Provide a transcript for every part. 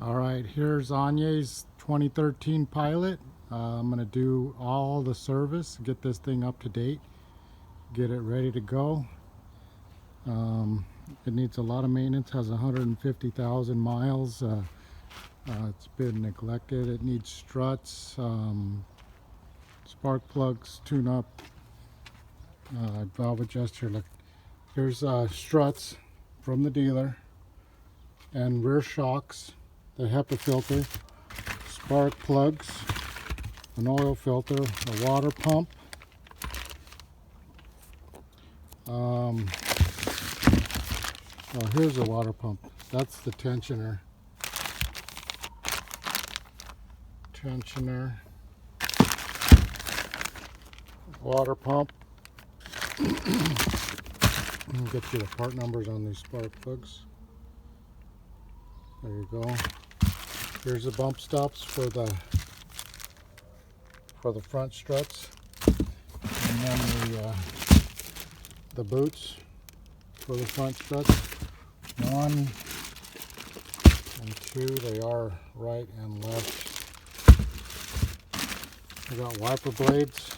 Alright, here's Anye's 2013 Pilot. I'm going to do all the service, get this thing up to date, get it ready to go. It needs a lot of maintenance, has 150,000 miles. It's been neglected. It needs struts, spark plugs, tune-up, valve adjuster. Look, here's struts from the dealer and rear shocks, the HEPA filter, spark plugs, an oil filter, a water pump, oh, here's a water pump. That's the tensioner. Water pump. I'll get you the part numbers on these spark plugs. There you go. Here's the bump stops for the front struts, and then the boots for the front struts. 1 and 2, they are right and left. We got wiper blades.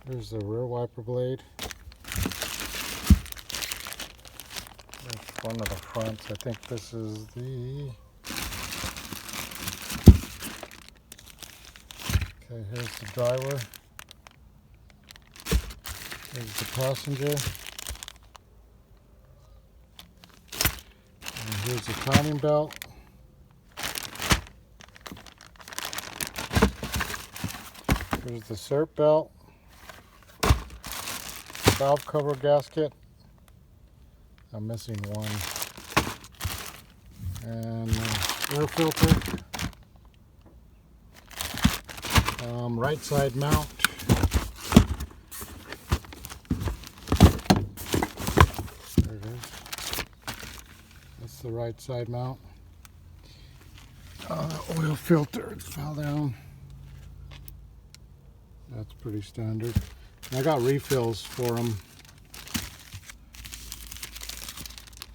Here's the rear wiper blade. There's one of the fronts. I think this is the... Okay, here's the driver. Here's the passenger. And here's the timing belt. Here's the cert belt. Valve cover gasket. I'm missing one. And air filter. Right side mount. There it is. That's the right side mount. Oil filter, it fell down. That's pretty standard. And I got refills for them.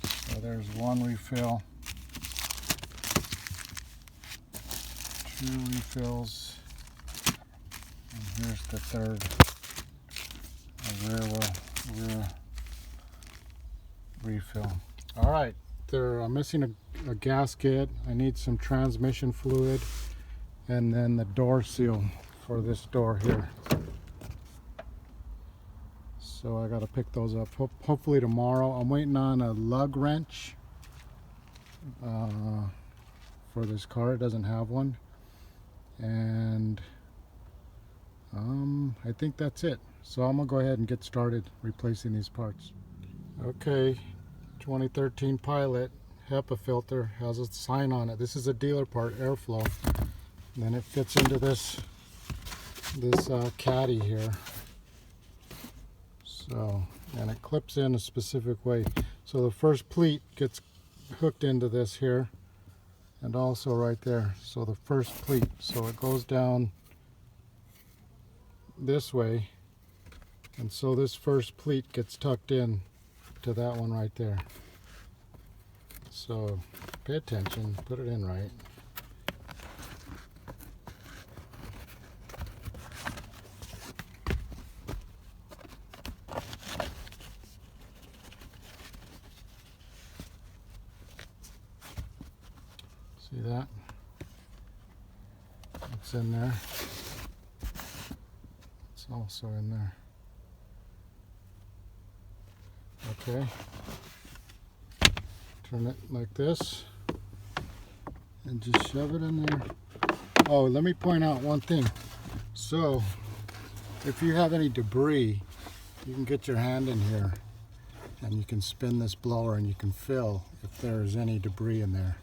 So there's one refill, 2 refills, and here's the third. Rear refill. All right, I'm missing a gasket. I need some transmission fluid, and then the door seal for this door here. So I got to pick those up hopefully tomorrow. I'm waiting on a lug wrench for this car. It doesn't have one, and I think that's it. So I'm gonna go ahead and get started replacing these parts. Okay, 2013 Pilot HEPA filter has a sign on it. This is a dealer part, airflow. And then it fits into this caddy here. So, and it clips in a specific way. So the first pleat gets hooked into this here, and also right there. So the first pleat, so it goes down this way, and so this first pleat gets tucked in to that one right there. So pay attention, put it in right. See that? It's in there. It's also in there. Okay. Turn it like this and just shove it in there. Oh, let me point out one thing. So, if you have any debris, you can get your hand in here and you can spin this blower and you can fill if there's any debris in there.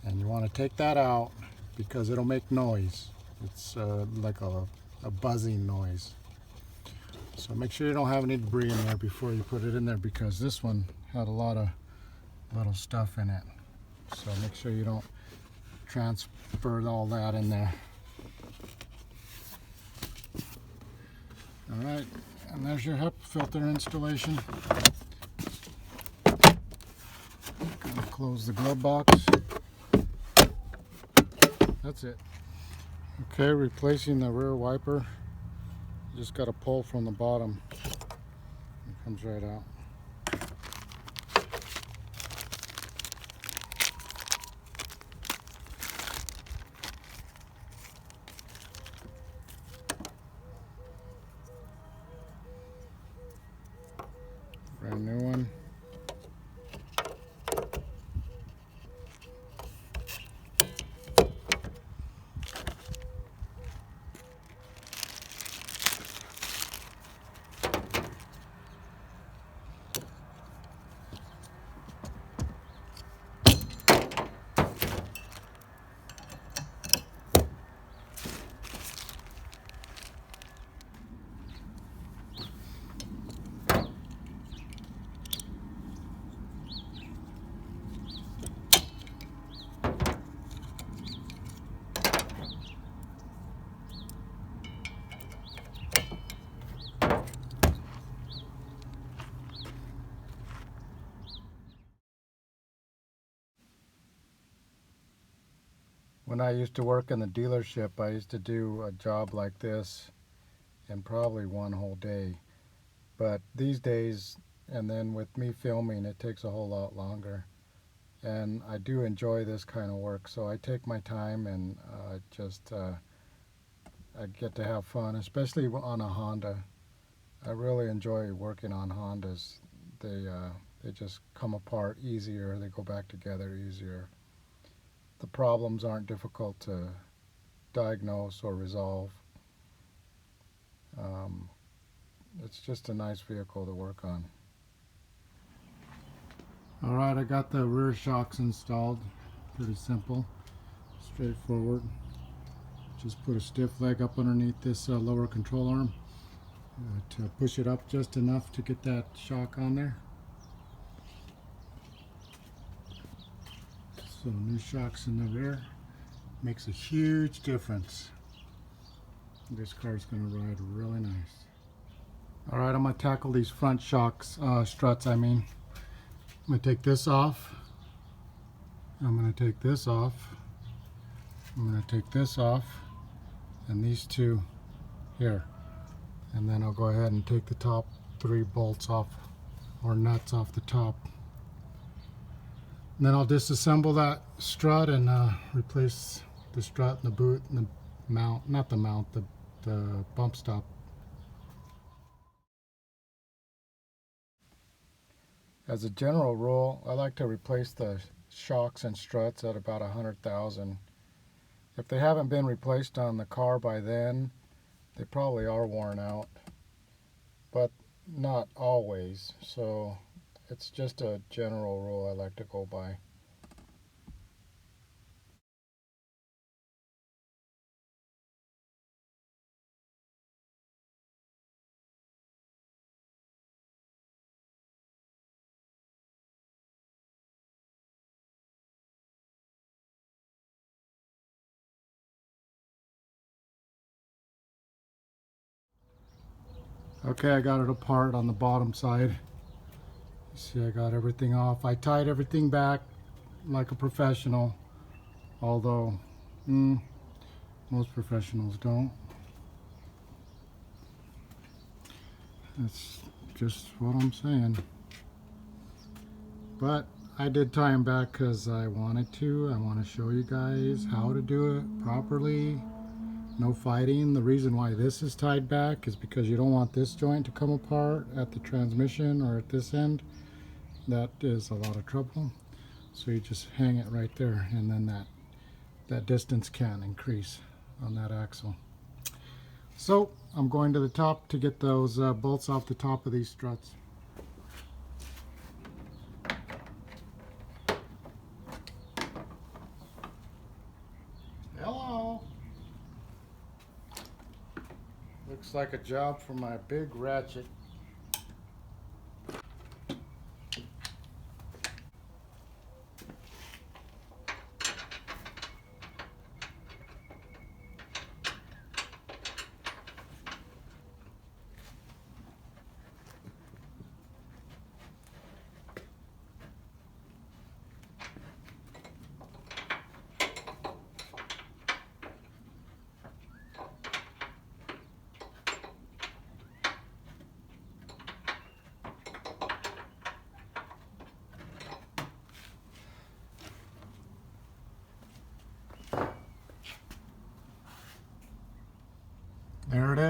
And you want to take that out because it'll make noise. It's like a buzzing noise. So make sure you don't have any debris in there before you put it in there, because this one had a lot of little stuff in it. So make sure you don't transfer all that in there. All right, and there's your HEPA filter installation. Gonna close the glove box. That's it. Okay, replacing the rear wiper. Just got to pull from the bottom. It comes right out. Brand new one. When I used to work in the dealership, I used to do a job like this in probably one whole day. But these days, and then with me filming, it takes a whole lot longer. And I do enjoy this kind of work, so I take my time and I get to have fun, especially on a Honda. I really enjoy working on Hondas. They just come apart easier, they go back together easier. The problems aren't difficult to diagnose or resolve. It's just a nice vehicle to work on. Alright, I got the rear shocks installed. Pretty simple, straightforward. Just put a stiff leg up underneath this lower control arm to push it up just enough to get that shock on there. So new shocks in the rear makes a huge difference. This car is going to ride really nice. Alright, I'm going to tackle these front shocks, struts I mean. I'm going to take this off. I'm going to take this off. I'm going to take this off. And these two here. And then I'll go ahead and take the top 3 bolts off, or nuts off the top. And then I'll disassemble that strut and replace the strut and the boot and the mount, not the mount, the bump stop. As a general rule, I like to replace the shocks and struts at about 100,000. If they haven't been replaced on the car by then, they probably are worn out, but not always. So it's just a general rule I like to go by. Okay, I got it apart on the bottom side. See, I got everything off. I tied everything back like a professional, although most professionals don't. That's just what I'm saying. But I did tie them back because I wanted to. I want to show you guys how to do it properly. No fighting. The reason why this is tied back is because you don't want this joint to come apart at the transmission or at this end. That is a lot of trouble. So you just hang it right there, and then that distance can increase on that axle. So I'm going to the top to get those bolts off the top of these struts. Hello. Looks like a job for my big ratchet.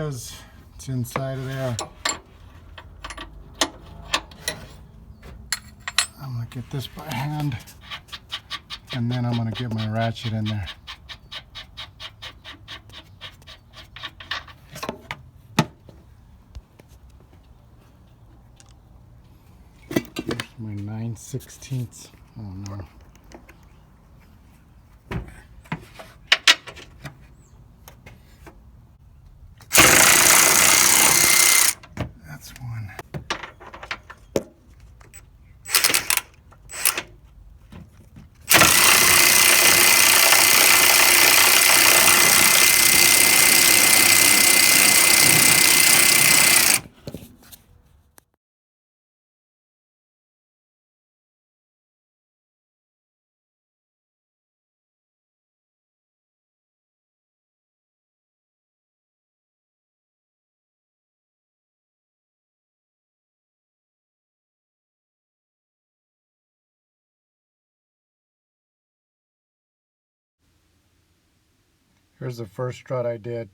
is. It's inside of there. I'm going to get this by hand, and then I'm going to get my ratchet in there. Here's my 9/16. Oh no. That's one. Here's the first strut I did.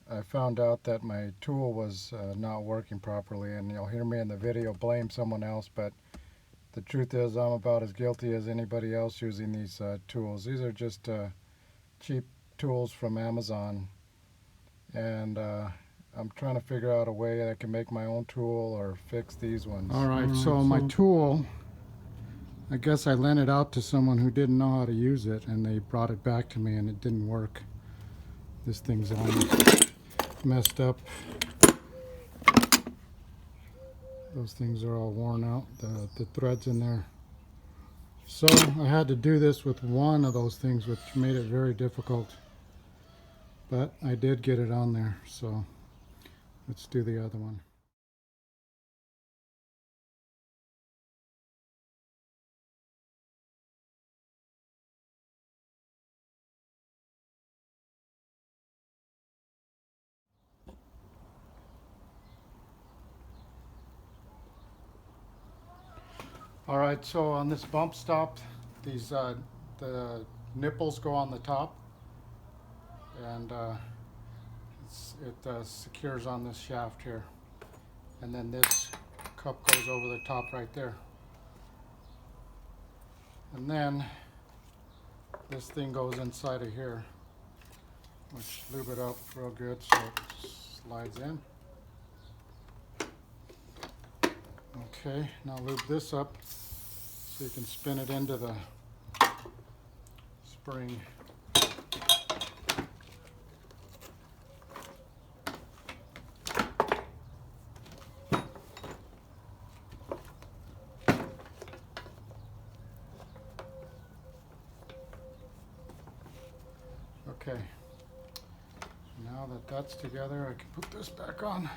I found out that my tool was not working properly, and you'll hear me in the video blame someone else, but the truth is I'm about as guilty as anybody else using these tools. These are just cheap tools from Amazon, and I'm trying to figure out a way that I can make my own tool or fix these ones. Alright, so my tool, I guess I lent it out to someone who didn't know how to use it, and they brought it back to me and it didn't work. This thing's all messed up. Those things are all worn out, the threads in there. So I had to do this with one of those things, which made it very difficult. But I did get it on there, so let's do the other one. Alright, so on this bump stop, these the nipples go on the top, and it secures on this shaft here, and then this cup goes over the top right there, and then this thing goes inside of here, which lube it up real good so it slides in. Okay, now lube this up so you can spin it into the spring. Okay, now that that's together, I can put this back on.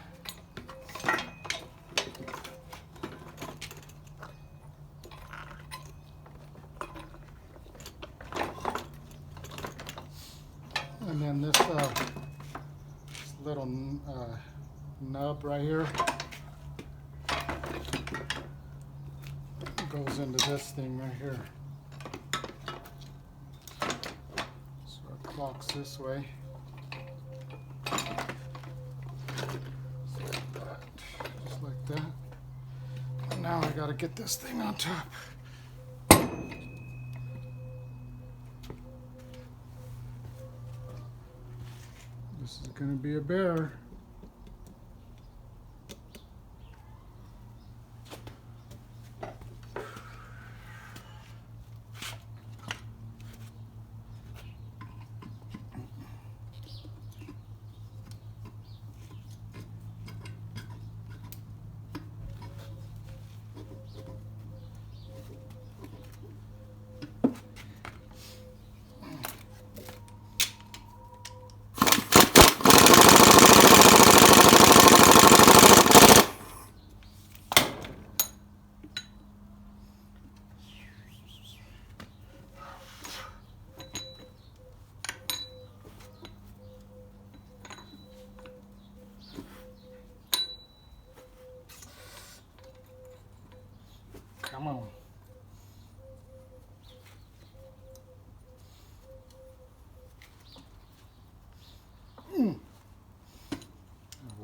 And then this little nub right here goes into this thing right here. So it clocks this way. Just like that. And now I gotta get this thing on top. This is going to be a bear.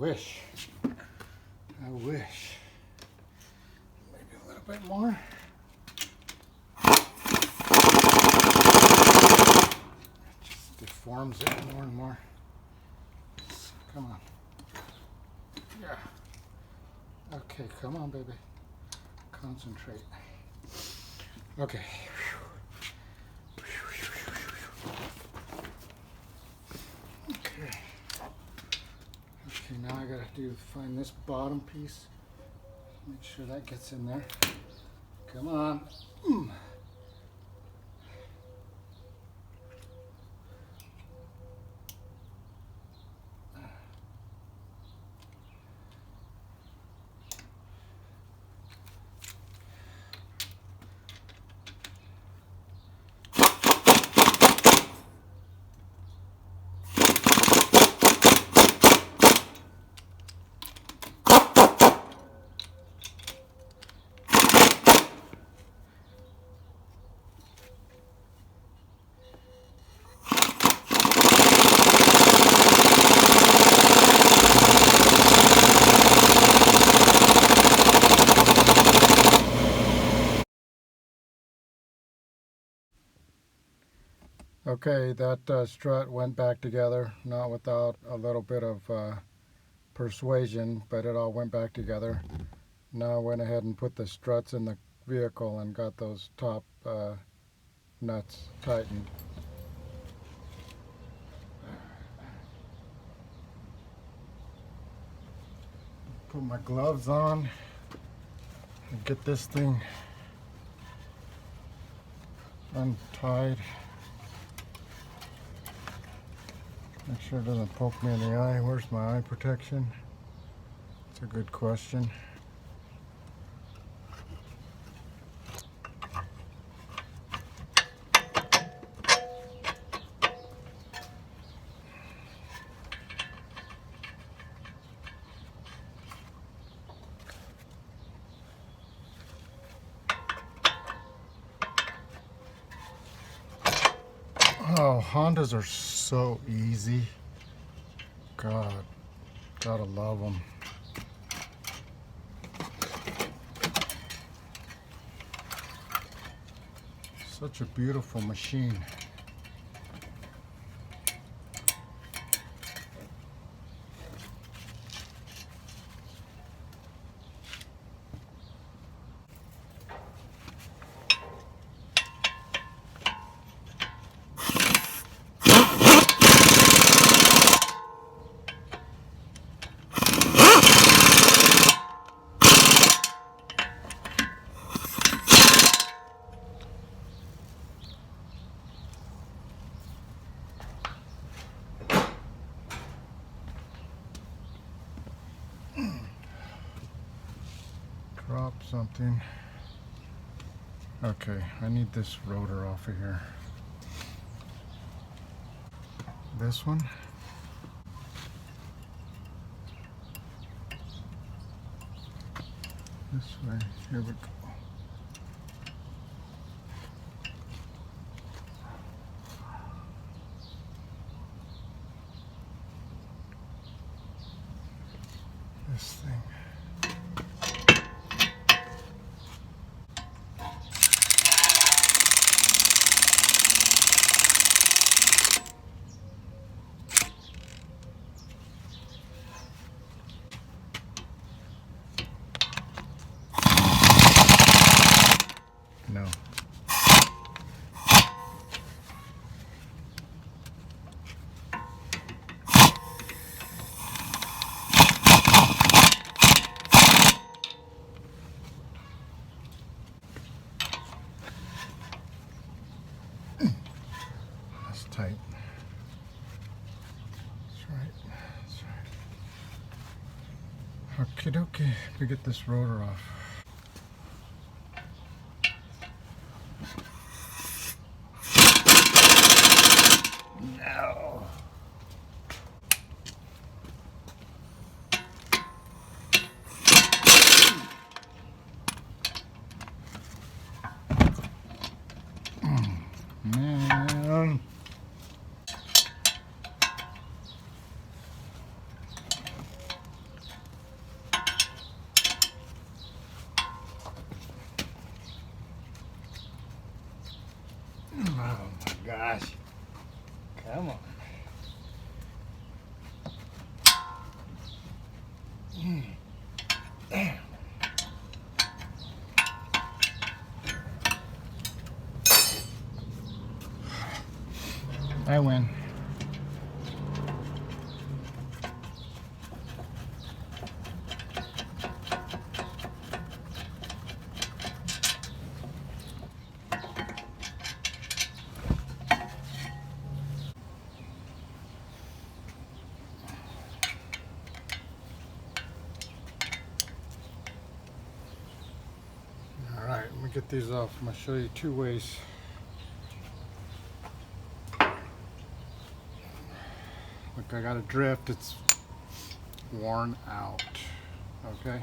wish. I wish. Maybe a little bit more. It just deforms it more and more. Come on. Yeah. Okay, come on, baby. Concentrate. Okay. Okay. Okay, now I gotta find this bottom piece. Make sure that gets in there. Come on. Okay, that strut went back together, not without a little bit of persuasion, but it all went back together. Now I went ahead and put the struts in the vehicle and got those top nuts tightened. Put my gloves on and get this thing untied. Make sure it doesn't poke me in the eye. Where's my eye protection? It's a good question. Oh, Hondas are so easy. God, gotta love them. Such a beautiful machine. Drop something. Okay, I need this rotor off of here. This one. This way. Here we go. This thing. No. That's tight. That's right. That's right. Okie dokie. We get this rotor off. No. Man. Oh my gosh. Come on. Damn. I win. All right, let me get these off. I'm gonna show you two ways. Look, I got a drift. It's worn out. Okay.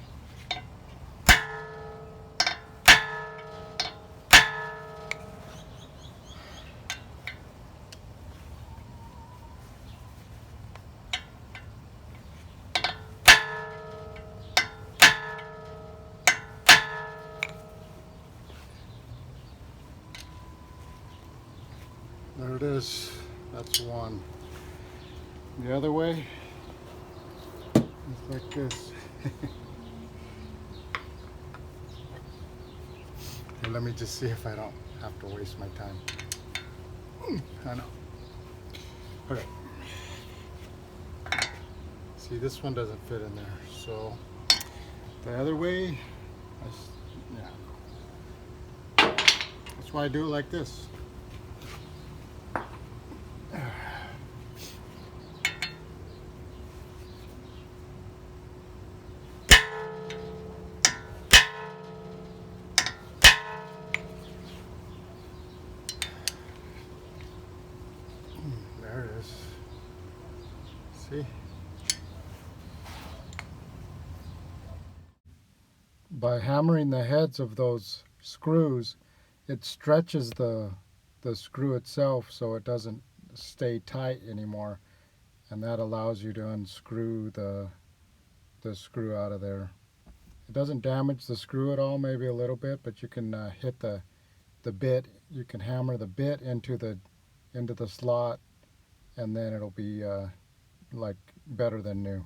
There it is. That's one. The other way is like this. Here, let me just see if I don't have to waste my time. I know. Okay. See, this one doesn't fit in there. So the other way, yeah. That's why I do it like this. There it is. See? By hammering the heads of those screws, it stretches the screw itself so it doesn't stay tight anymore, and that allows you to unscrew the screw out of there. It doesn't damage the screw at all, maybe a little bit, but you can hit the bit. You can hammer the bit into the slot, and then it'll be like better than new.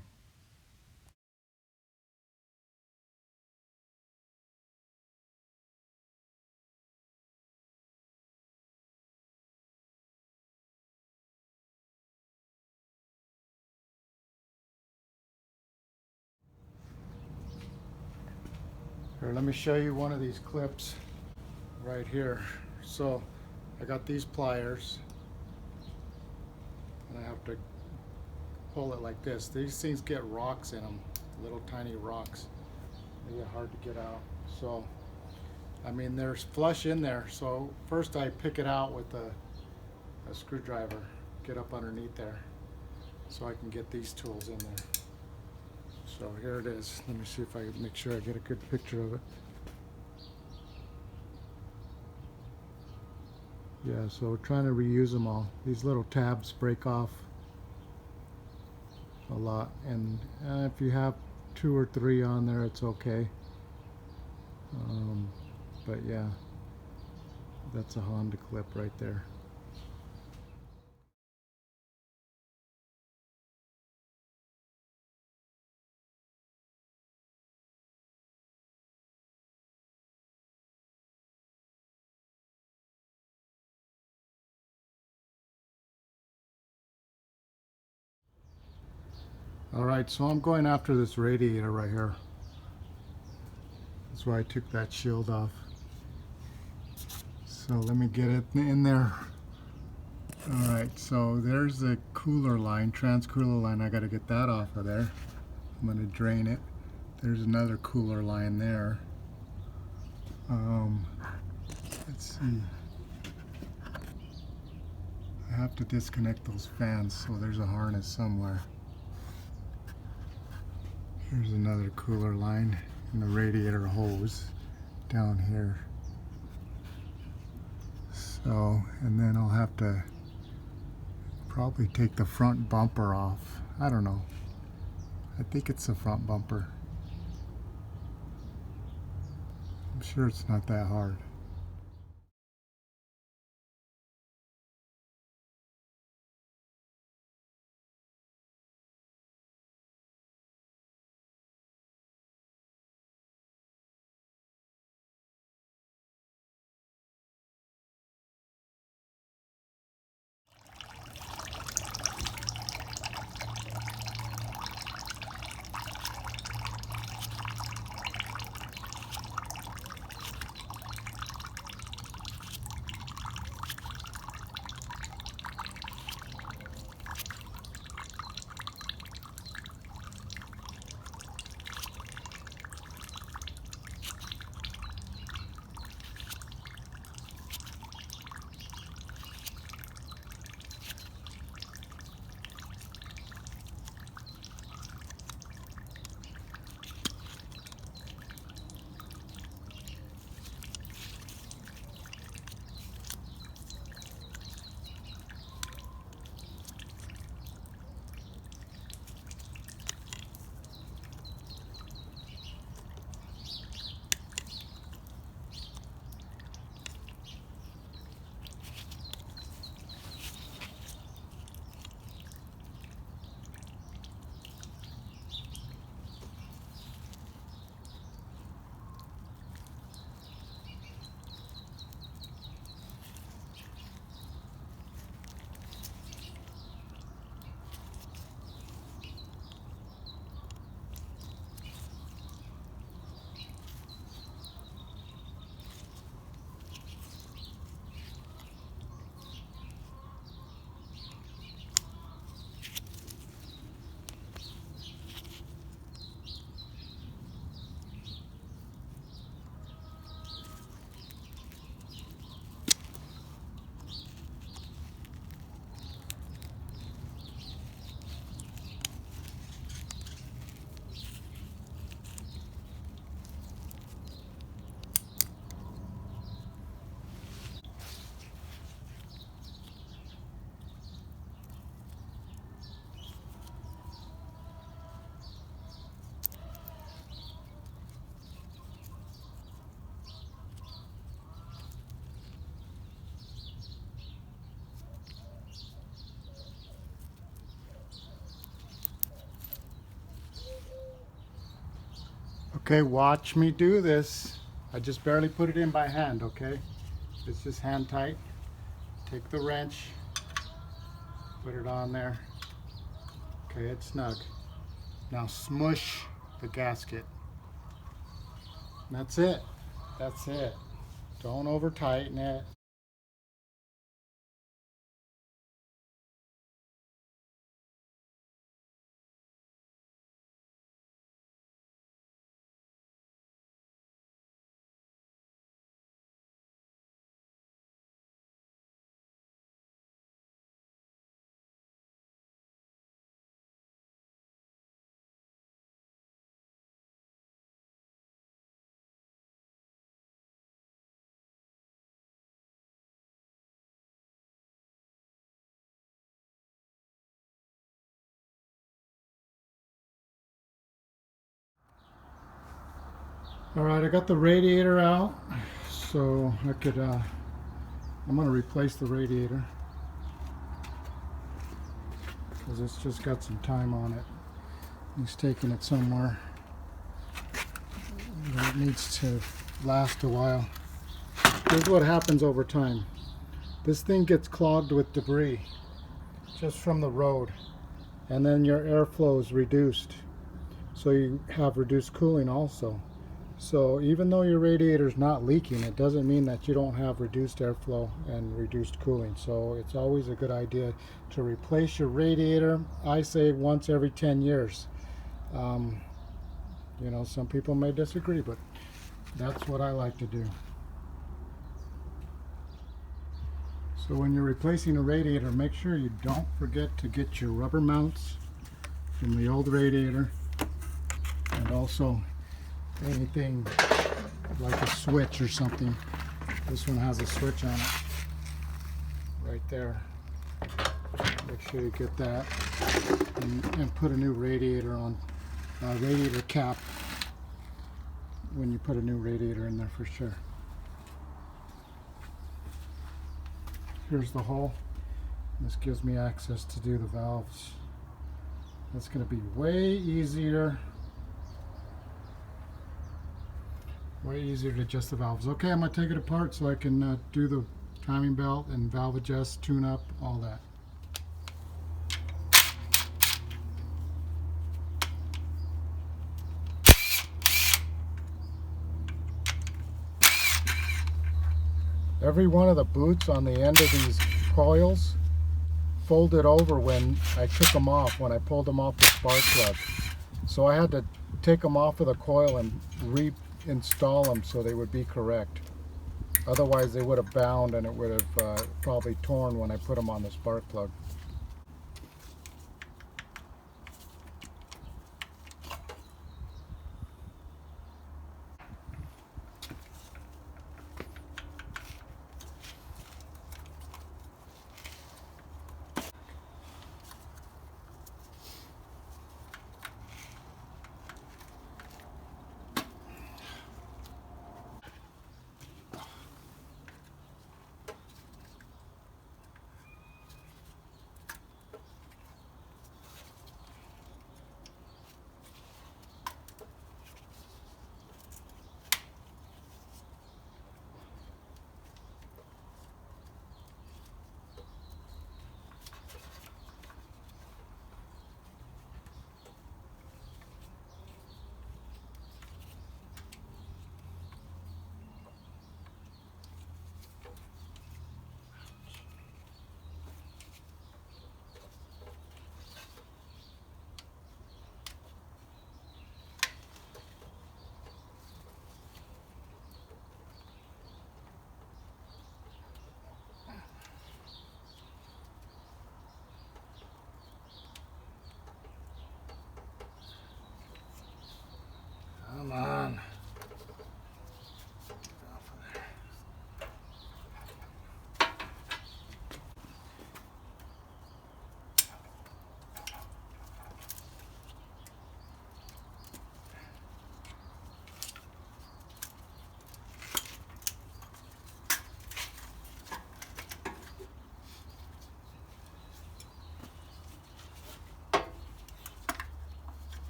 Here, let me show you one of these clips right here. So I got these pliers, and I have to pull it like this. These things get rocks in them, little tiny rocks. They get hard to get out. So, I mean, there's flush in there. So first I pick it out with a screwdriver, get up underneath there, so I can get these tools in there. So here it is. Let me see if I can make sure I get a good picture of it. Yeah, so we're trying to reuse them all. These little tabs break off a lot, and if you have 2 or 3 on there, it's okay. But yeah, that's a Honda clip right there. Alright, so I'm going after this radiator right here. That's why I took that shield off. So let me get it in there. Alright, so there's the cooler line, trans cooler line. I got to get that off of there. I'm going to drain it. There's another cooler line there. Let's see. I have to disconnect those fans, so there's a harness somewhere. Here's another cooler line and the radiator hose down here. So, and then I'll have to probably take the front bumper off. I don't know. I think it's the front bumper. I'm sure it's not that hard. Okay, watch me do this. I just barely put it in by hand, okay? It's just hand tight. Take the wrench, put it on there. Okay, it's snug. Now smush the gasket. That's it. That's it. Don't over tighten it. All right, I got the radiator out, so I could, I'm gonna replace the radiator because it's just got some time on it. He's taking it somewhere. It needs to last a while. Here's what happens over time. This thing gets clogged with debris just from the road, and then your airflow is reduced. So you have reduced cooling also. So even though your radiator is not leaking, it doesn't mean that you don't have reduced airflow and reduced cooling. So it's always a good idea to replace your radiator. I say once every 10 years. You know, some people may disagree, but that's what I like to do. So when you're replacing a radiator, make sure you don't forget to get your rubber mounts from the old radiator, and also anything like a switch or something. This one has a switch on it right there. Make sure you get that, and put a new radiator on, radiator cap when you put a new radiator in there for sure. Here's the hole. This gives me access to do the valves. That's going to be way easier to adjust the valves. Okay, I'm going to take it apart so I can do the timing belt and valve adjust, tune up, all that. Every one of the boots on the end of these coils folded over when I took them off, when I pulled them off the spark plug. So I had to take them off of the coil and reinstall them so they would be correct. Otherwise they would have bound and it would have probably torn when I put them on the spark plug.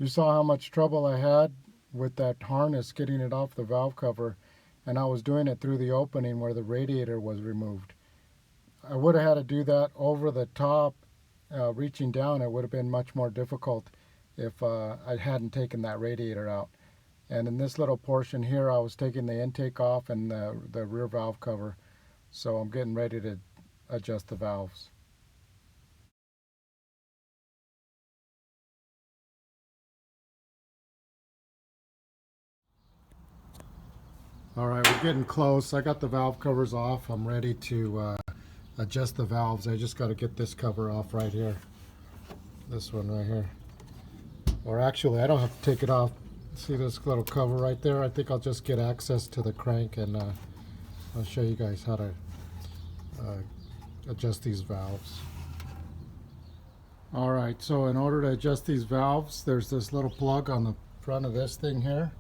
You saw how much trouble I had with that harness getting it off the valve cover, and I was doing it through the opening where the radiator was removed. I would have had to do that over the top, reaching down. It would have been much more difficult if I hadn't taken that radiator out. And in this little portion here, I was taking the intake off and the rear valve cover. So I'm getting ready to adjust the valves. All right, we're getting close. I got the valve covers off. I'm ready to adjust the valves. I just got to get this cover off right here. This one right here. Or actually, I don't have to take it off. See this little cover right there? I think I'll just get access to the crank, and I'll show you guys how to adjust these valves. All right, so in order to adjust these valves, there's this little plug on the front of this thing here.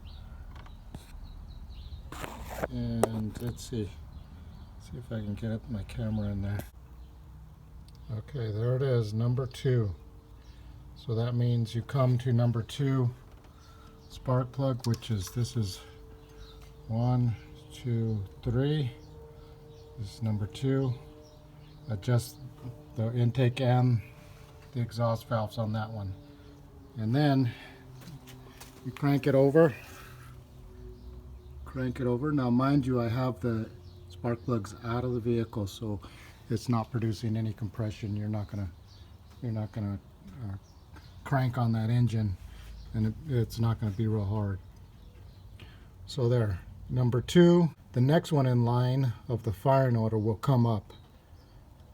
And let's see if I can get my camera in there. Okay, there it is, number 2. So that means you come to number 2 spark plug, which is, this is 1, 2, 3. This is number 2. Adjust the intake and the exhaust valves on that one. And then you crank it over. Now mind you, I have the spark plugs out of the vehicle, so it's not producing any compression. You're not gonna crank on that engine, and it's not gonna be real hard. So there, number 2. The next one in line of the firing order will come up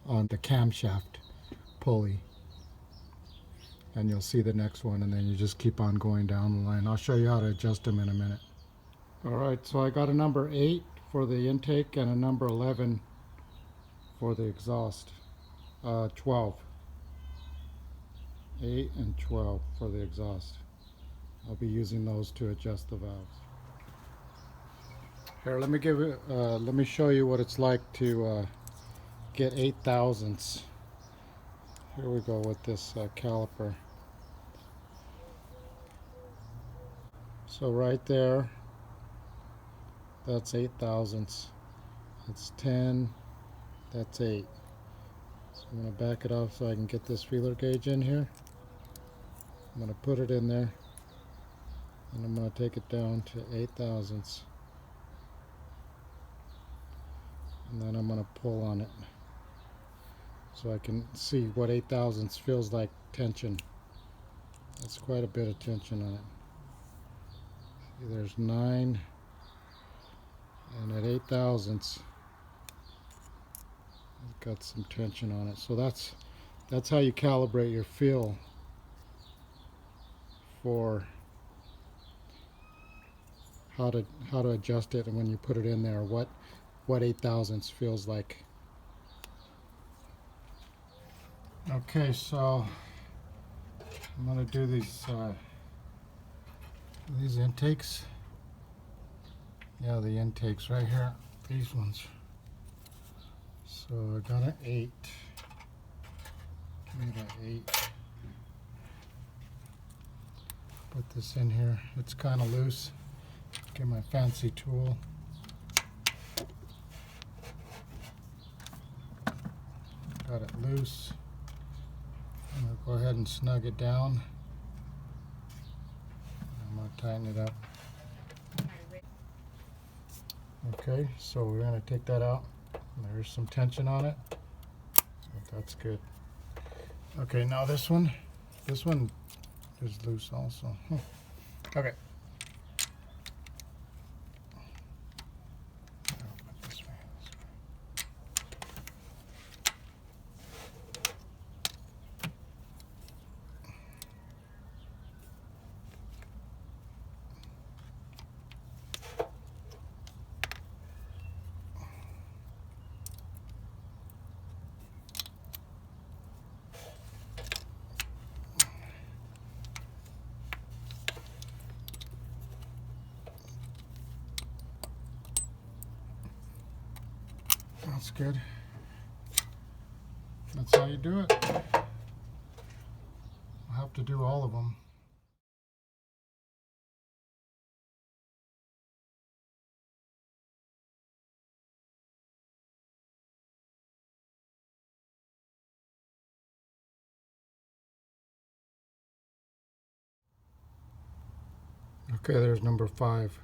on the camshaft pulley, and you'll see the next one, and then you just keep on going down the line. I'll show you how to adjust them in a minute. Alright, so I got a number 8 for the intake and a number 11 for the exhaust. 12. 8 and 12 for the exhaust. I'll be using those to adjust the valves. Here, let me show you what it's like to get 8 thousandths. Here we go with this caliper. So right there, that's 8 thousandths. That's 10. That's 8. So I'm going to back it off so I can get this feeler gauge in here. I'm going to put it in there, and I'm going to take it down to 8 thousandths. And then I'm going to pull on it so I can see what 8 thousandths feels like tension. That's quite a bit of tension on it. See, there's 9. And at 8 thousandths, it's got some tension on it. So that's how you calibrate your feel for how to adjust it, and when you put it in there, what 8 thousandths feels like. Okay, so I'm going to do these intakes. Yeah, the intakes right here, these ones. So I got an 8. Give me that 8. Put this in here. It's kind of loose. Get my fancy tool. Got it loose. I'm going to go ahead and snug it down. I'm going to tighten it up. Okay, so we're going to take that out. There's some tension on it. That's good. Okay, now this one is loose also. Okay. That's good. That's how you do it. I'll have to do all of them. Okay, there's number 5.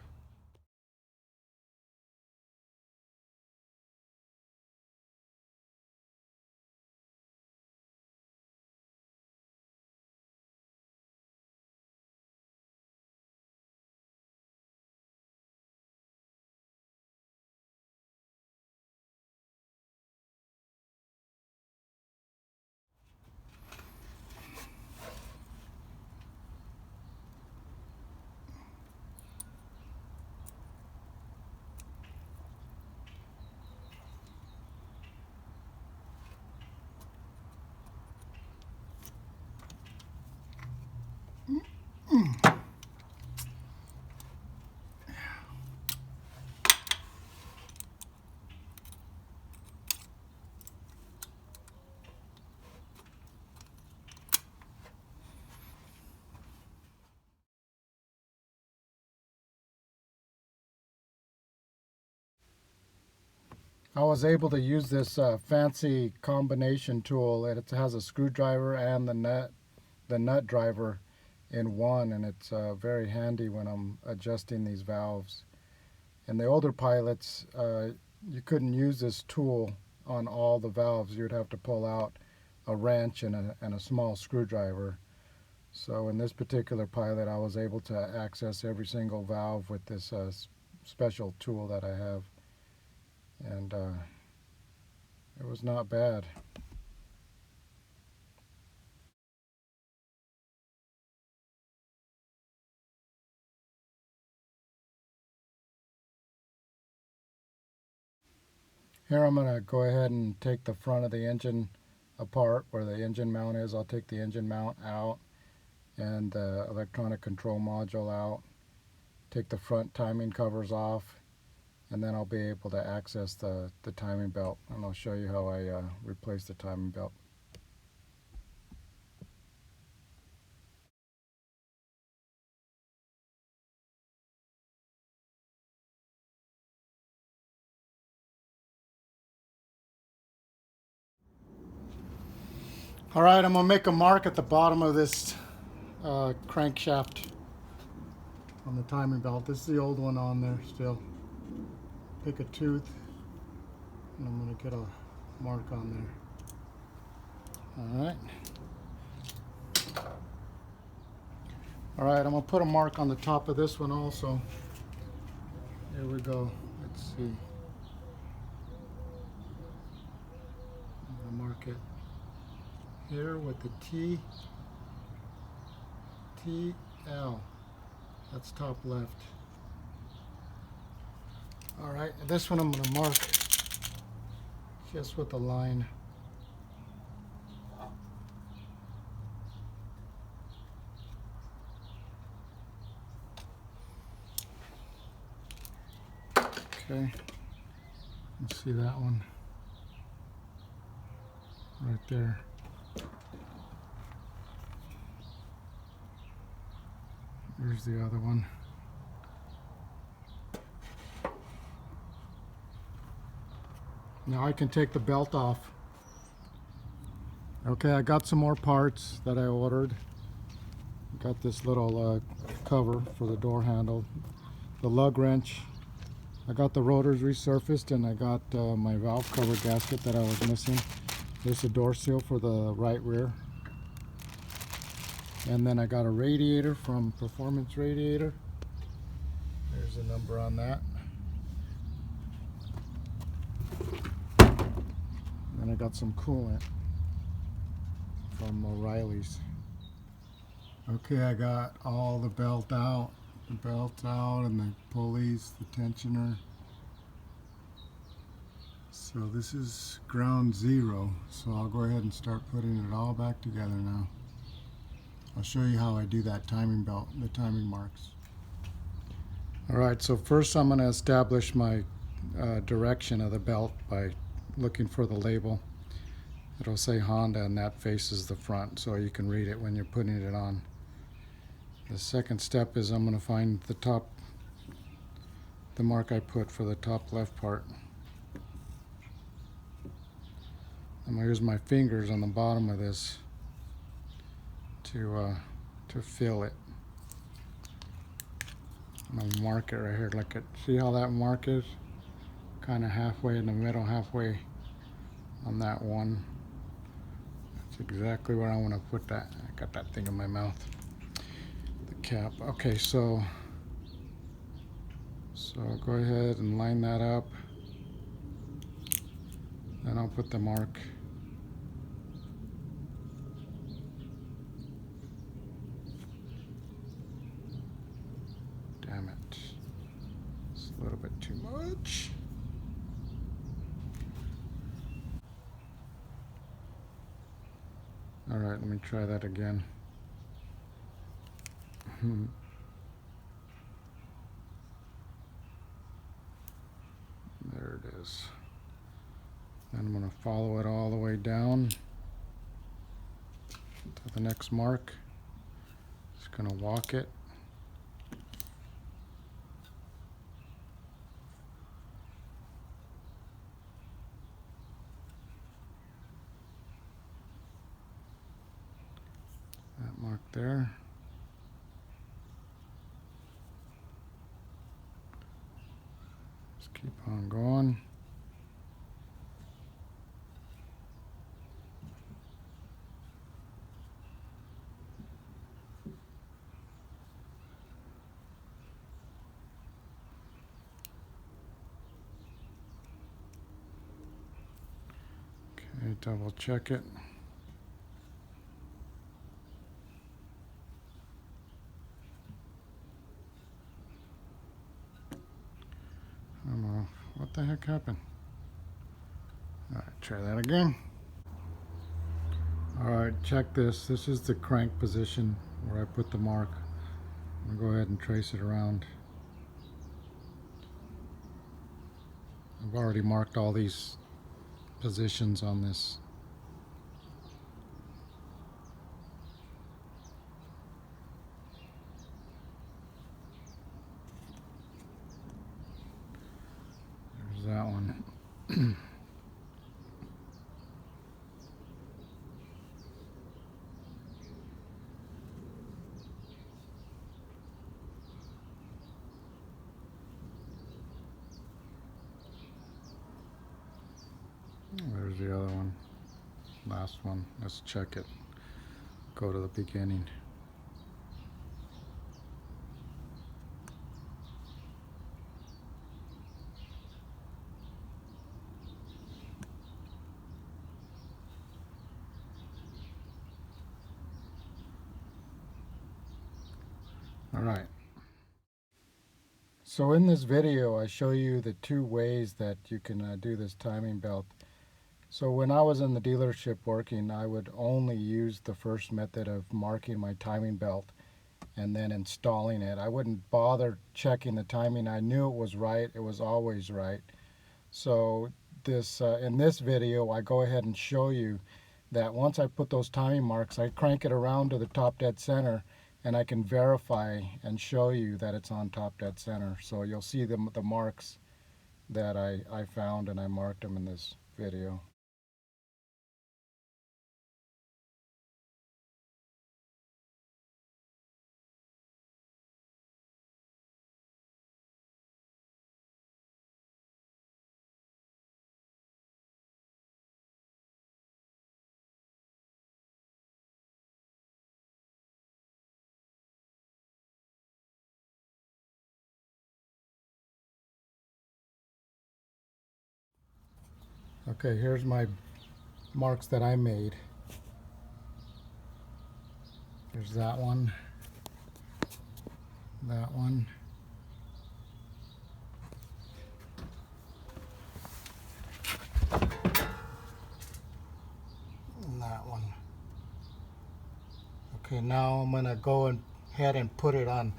I was able to use this fancy combination tool. It has a screwdriver and the nut driver in one, and it's very handy when I'm adjusting these valves. In the older pilots, you couldn't use this tool on all the valves. You'd have to pull out a wrench and a small screwdriver. So in this particular pilot, I was able to access every single valve with this special tool that I have, and it was not bad. Here I'm going to go ahead and take the front of the engine apart where the engine mount is. I'll take the engine mount out and the electronic control module out, take the front timing covers off, and then I'll be able to access the timing belt, and I'll show you how I replace the timing belt. All right, I'm going to make a mark at the bottom of this crankshaft on the timing belt. This is the old one on there still. Pick a tooth, and I'm going to get a mark on there. All right. All right, I'm going to put a mark on the top of this one also. There we go. Let's see. I'm going to mark it here with the TL. That's top left. All right, this one I'm going to mark just with a line. Okay, let's see that one right there. Here's the other one. Now I can take the belt off. Okay, I got some more parts that I ordered. Got this little cover for the door handle, the lug wrench. I got the rotors resurfaced, and I got my valve cover gasket that I was missing. There's a door seal for the right rear. And then I got a radiator from Performance Radiator. There's a number on that. And I got some coolant from O'Reilly's. Okay, I got all the belt out. The belt's out and the pulleys, the tensioner. So this is ground zero. So I'll go ahead and start putting it all back together now. I'll show you how I do that timing belt, the timing marks. Alright, so first I'm going to establish my direction of the belt by looking for the label. It'll say Honda, and that faces the front, so you can read it when you're putting it on. The second step is I'm going to find the mark I put for the top left part. I'm going to use my fingers on the bottom of this to fill it. I'm gonna mark it right here. Look at, see how that mark is? Kind of halfway in the middle, halfway on that one. That's exactly where I want to put that. I got that thing in my mouth. The cap. Okay, so go ahead and line that up. Then I'll put the mark. Damn it. It's a little bit too much. All right, let me try that again. There it is. Then I'm going to follow it all the way down to the next mark. Just going to walk it. That mark there. Just keep on going. Okay, double check it. What the heck happened? All right, try that again. All right, check this. This is the crank position where I put the mark. I'm gonna go ahead and trace it around. I've already marked all these positions on this. There's that one. There's the other one. Last one. Let's check it. Go to the beginning. All right. So in this video, I show you the two ways that you can do this timing belt. So when I was in the dealership working, I would only use the first method of marking my timing belt and then installing it. I wouldn't bother checking the timing. I knew it was right. It was always right. So in this video, I go ahead and show you that once I put those timing marks, I crank it around to the top dead center, and I can verify and show you that it's on top dead center. So you'll see the marks that I found, and I marked them in this video. Okay, here's my marks that I made. There's that one, that one, and that one. Okay, now I'm gonna go ahead and put it on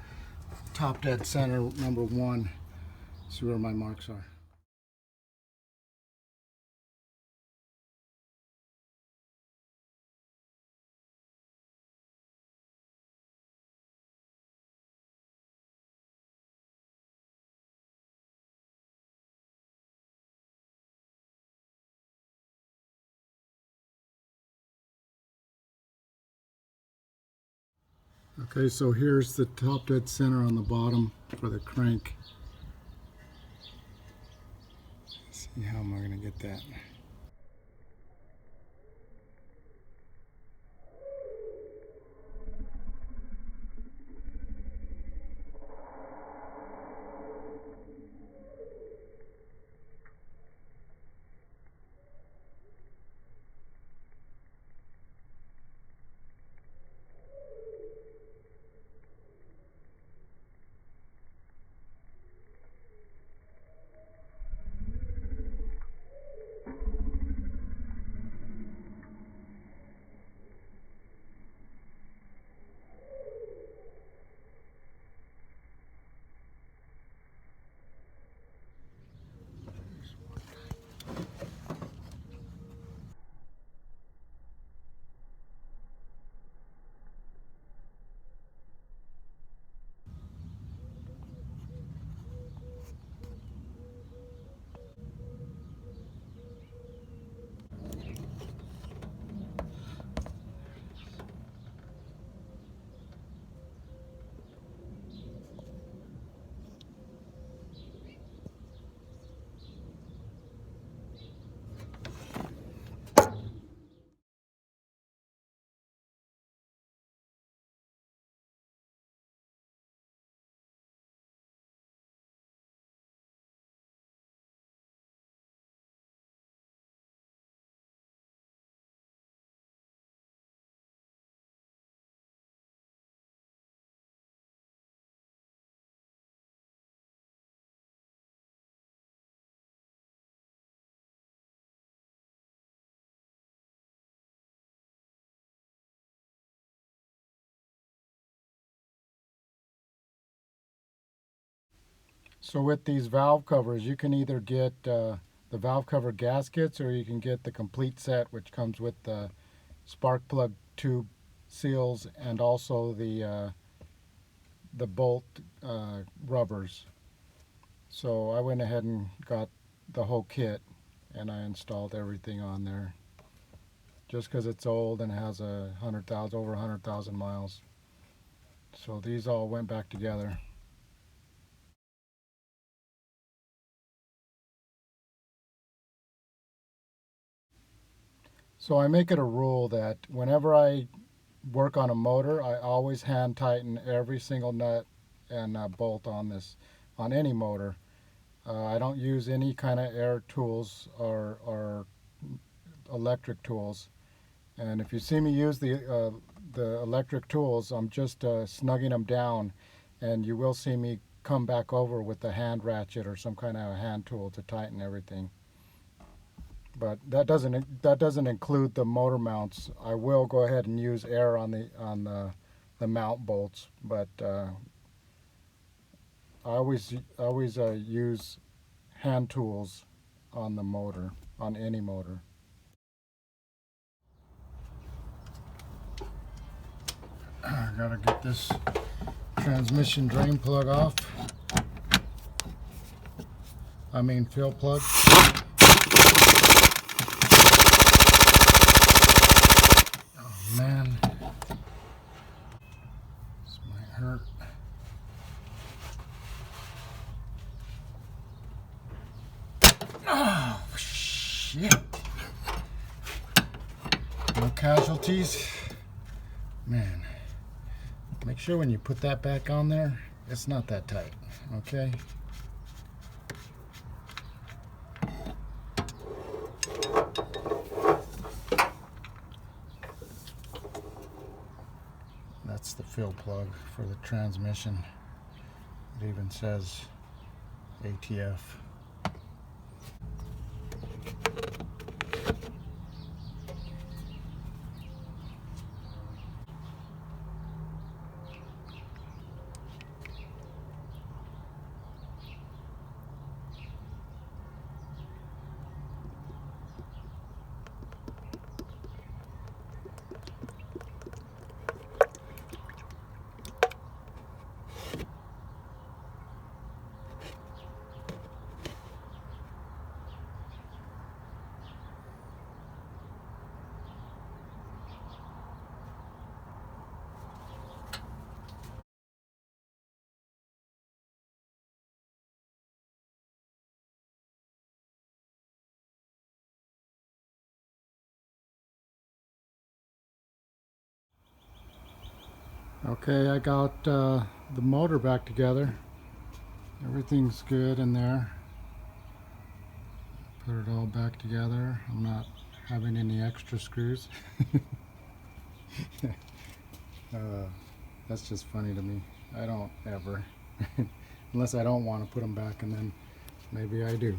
top dead center, number one. See where my marks are. Okay, so here's the top dead center on the bottom. for the crank. Let's see, how am I going to get that? So with these valve covers, you can either get the valve cover gaskets, or you can get the complete set, which comes with the spark plug tube seals and also the bolt rubbers. So I went ahead and got the whole kit, and I installed everything on there, just because it's old and it has over 100,000 miles. So these all went back together. So I make it a rule that whenever I work on a motor, I always hand tighten every single nut and bolt on any motor. I don't use any kind of air tools or electric tools. And if you see me use the electric tools, I'm just snugging them down, and you will see me come back over with the hand ratchet or some kind of a hand tool to tighten everything. But that doesn't include the motor mounts. I will go ahead and use air on the mount bolts, but I always use hand tools on the motor, on any motor. I gotta get this transmission drain plug off. I mean fill plug. Oh man, this might hurt. Oh shit. No casualties. Man, make sure when you put that back on there, it's not that tight, okay? That's the fill plug for the transmission. It even says ATF. Okay, I got the motor back together. Everything's good in there. Put it all back together. I'm not having any extra screws. That's just funny to me. I don't ever. Unless I don't want to put them back, and then maybe I do.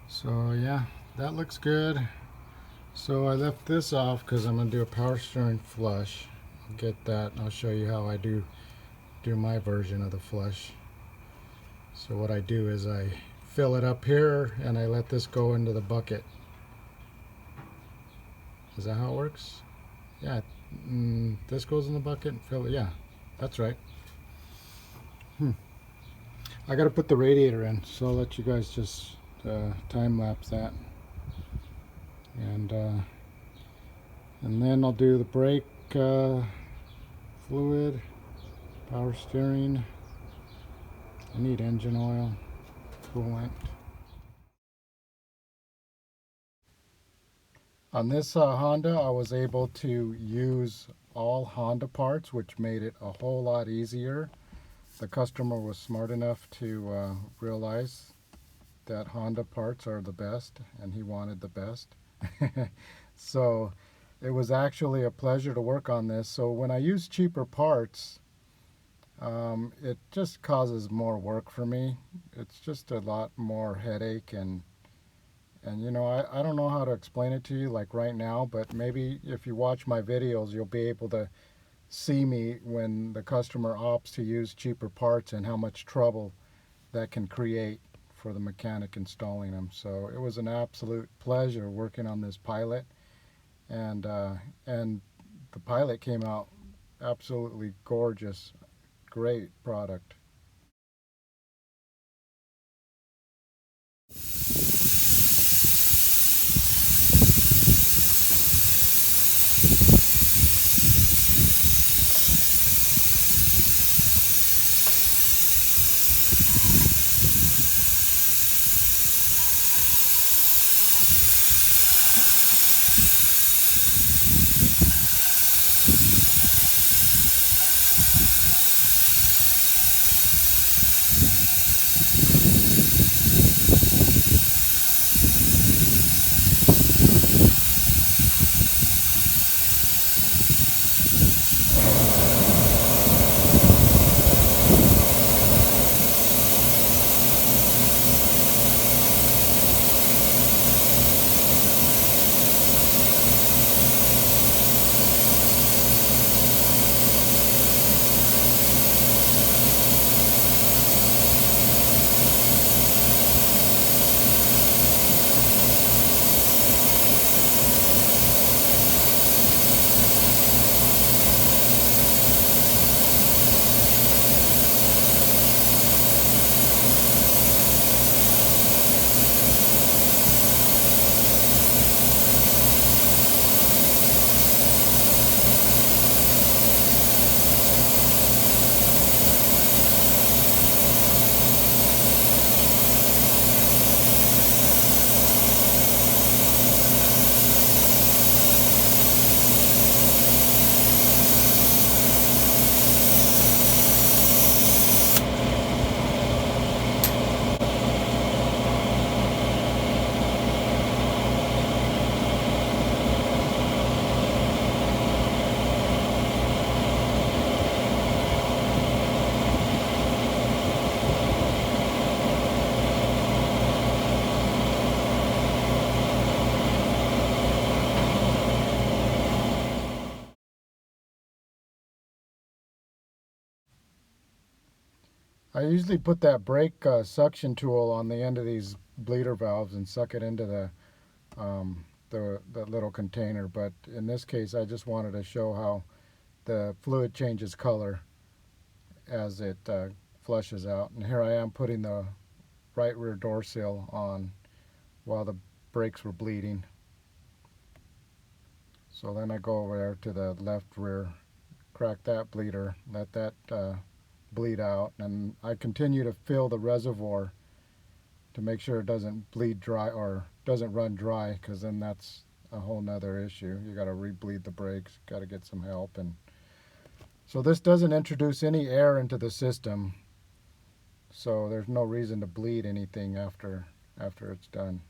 So yeah, that looks good. So I left this off because I'm going to do a power steering flush. I'll get that and I'll show you how I do my version of the flush. So what I do is I fill it up here and I let this go into the bucket. Is that how it works? Yeah, this goes in the bucket and fill it. Yeah, that's right. I got to put the radiator in, so I'll let you guys just time lapse that. And then I'll do the brake fluid, power steering. I need engine oil, coolant. On this Honda, I was able to use all Honda parts, which made it a whole lot easier. The customer was smart enough to realize that Honda parts are the best, and he wanted the best. So it was actually a pleasure to work on this. So when I use cheaper parts, it just causes more work for me. It's just a lot more headache, and you know, I don't know how to explain it to you like right now, but maybe if you watch my videos, you'll be able to see me when the customer opts to use cheaper parts and how much trouble that can create for the mechanic installing them. So it was an absolute pleasure working on this Pilot, and the Pilot came out absolutely gorgeous. Great product. I usually put that brake suction tool on the end of these bleeder valves and suck it into the little container, but in this case I just wanted to show how the fluid changes color as it flushes out. And here I am putting the right rear door seal on while the brakes were bleeding. So then I go over there to the left rear, crack that bleeder, let that bleed out, and I continue to fill the reservoir to make sure it doesn't bleed dry or doesn't run dry, because then that's a whole nother issue. You got to re-bleed the brakes, got to get some help. And so this doesn't introduce any air into the system, so there's no reason to bleed anything after it's done.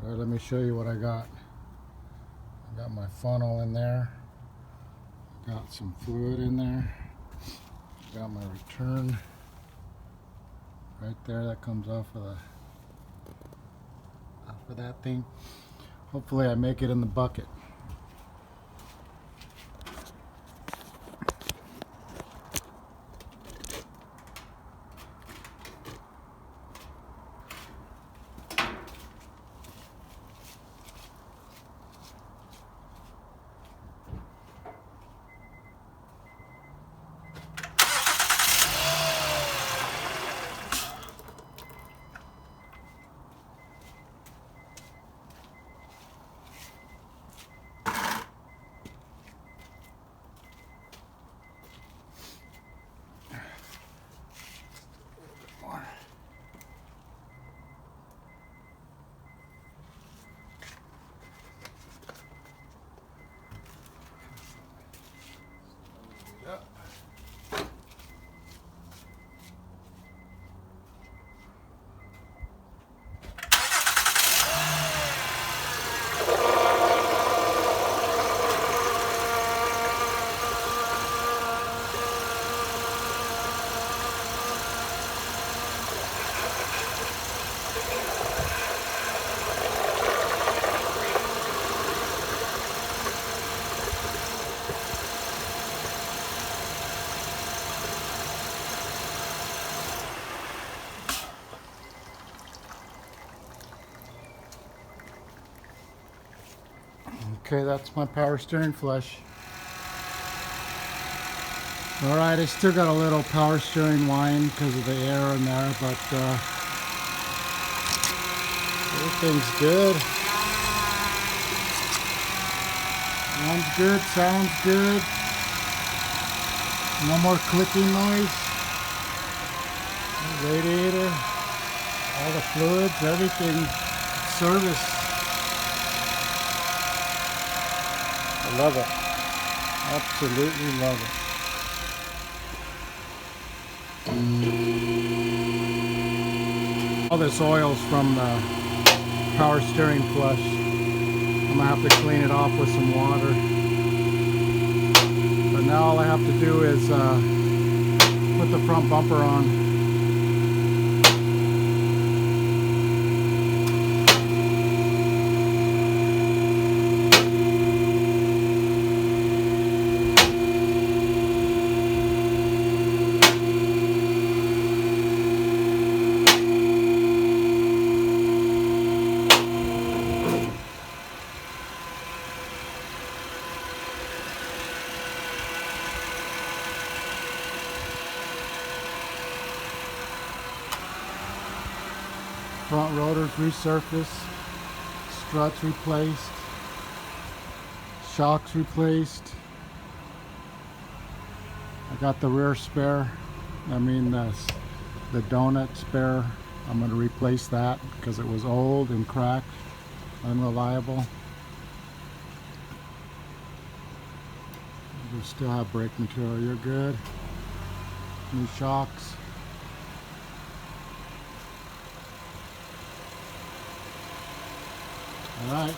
All right, let me show you what I got. I got my funnel in there. Got some fluid in there. Got my return right there. That comes off of that thing. Hopefully I make it in the bucket. Okay, that's my power steering flush. Alright, I still got a little power steering whine because of the air in there, but everything's good. Sounds good, sounds good. No more clicking noise. Radiator, all the fluids, everything service. I love it. Absolutely love it. All this oil's from the power steering flush. I'm gonna have to clean it off with some water. But now all I have to do is put the front bumper on. Front rotors resurfaced, struts replaced, shocks replaced. I got the rear spare, the donut spare. I'm going to replace that because it was old and cracked, unreliable. You still have brake material, you're good. New shocks. All right.